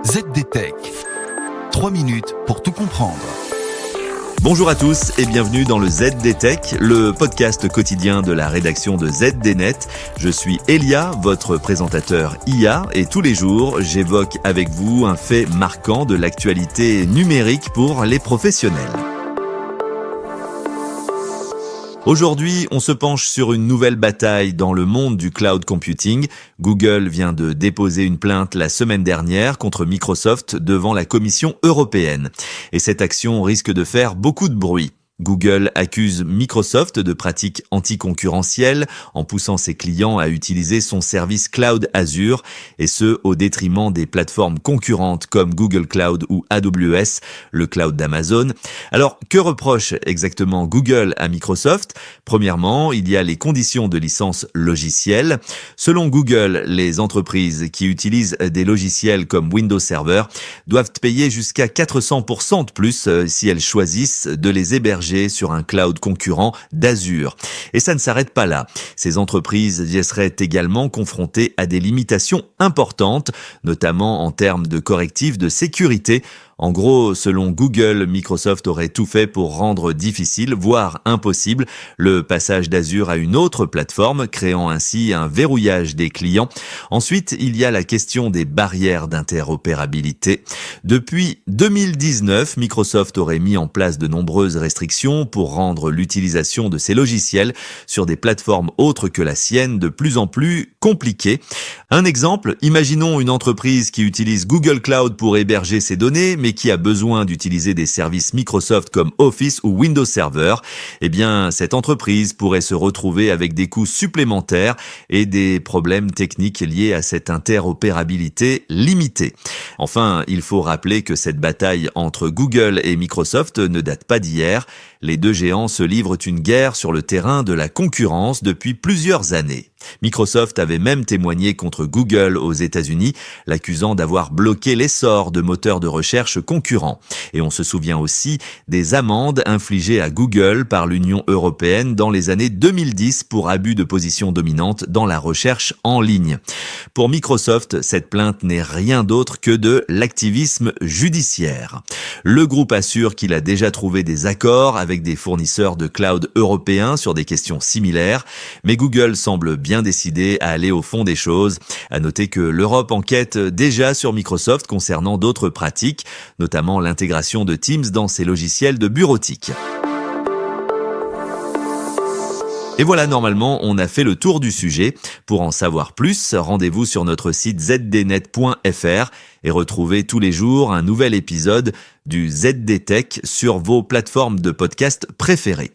ZDTech. 3 minutes pour tout comprendre. Bonjour à tous et bienvenue dans le ZDTech, le podcast quotidien de la rédaction de ZDNet. Je suis Elia, votre présentateur IA, et tous les jours, j'évoque avec vous un fait marquant de l'actualité numérique pour les professionnels. Aujourd'hui, on se penche sur une nouvelle bataille dans le monde du cloud computing. Google vient de déposer une plainte la semaine dernière contre Microsoft devant la Commission européenne. Et cette action risque de faire beaucoup de bruit. Google accuse Microsoft de pratiques anticoncurrentielles en poussant ses clients à utiliser son service Cloud Azure, et ce au détriment des plateformes concurrentes comme Google Cloud ou AWS, le cloud d'Amazon. Alors, que reproche exactement Google à Microsoft ? Premièrement, il y a les conditions de licence logicielle. Selon Google, les entreprises qui utilisent des logiciels comme Windows Server doivent payer jusqu'à 400% de plus si elles choisissent de les héberger sur un cloud concurrent d'Azure. Et ça ne s'arrête pas là. Ces entreprises y seraient également confrontées à des limitations importantes, notamment en termes de correctifs de sécurité. En gros, selon Google, Microsoft aurait tout fait pour rendre difficile, voire impossible, le passage d'Azure à une autre plateforme, créant ainsi un verrouillage des clients. Ensuite, il y a la question des barrières d'interopérabilité. Depuis 2019, Microsoft aurait mis en place de nombreuses restrictions pour rendre l'utilisation de ses logiciels sur des plateformes autres que la sienne de plus en plus compliquée. Un exemple, imaginons une entreprise qui utilise Google Cloud pour héberger ses données, mais qui a besoin d'utiliser des services Microsoft comme Office ou Windows Server. Eh bien, cette entreprise pourrait se retrouver avec des coûts supplémentaires et des problèmes techniques liés à cette interopérabilité limitée. Enfin, il faut rappeler que cette bataille entre Google et Microsoft ne date pas d'hier. Les deux géants se livrent une guerre sur le terrain de la concurrence depuis plusieurs années. Microsoft avait même témoigné contre Google aux États-Unis, l'accusant d'avoir bloqué l'essor de moteurs de recherche concurrents. Et on se souvient aussi des amendes infligées à Google par l'Union européenne dans les années 2010 pour abus de position dominante dans la recherche en ligne. Pour Microsoft, cette plainte n'est rien d'autre que de l'activisme judiciaire. Le groupe assure qu'il a déjà trouvé des accords avec des fournisseurs de cloud européens sur des questions similaires, mais Google semble bien décidé à aller au fond des choses. À noter que l'Europe enquête déjà sur Microsoft concernant d'autres pratiques, notamment l'intégration de Teams dans ses logiciels de bureautique. Et voilà, normalement, on a fait le tour du sujet. Pour en savoir plus, rendez-vous sur notre site zdnet.fr et retrouvez tous les jours un nouvel épisode du ZDTech sur vos plateformes de podcast préférées.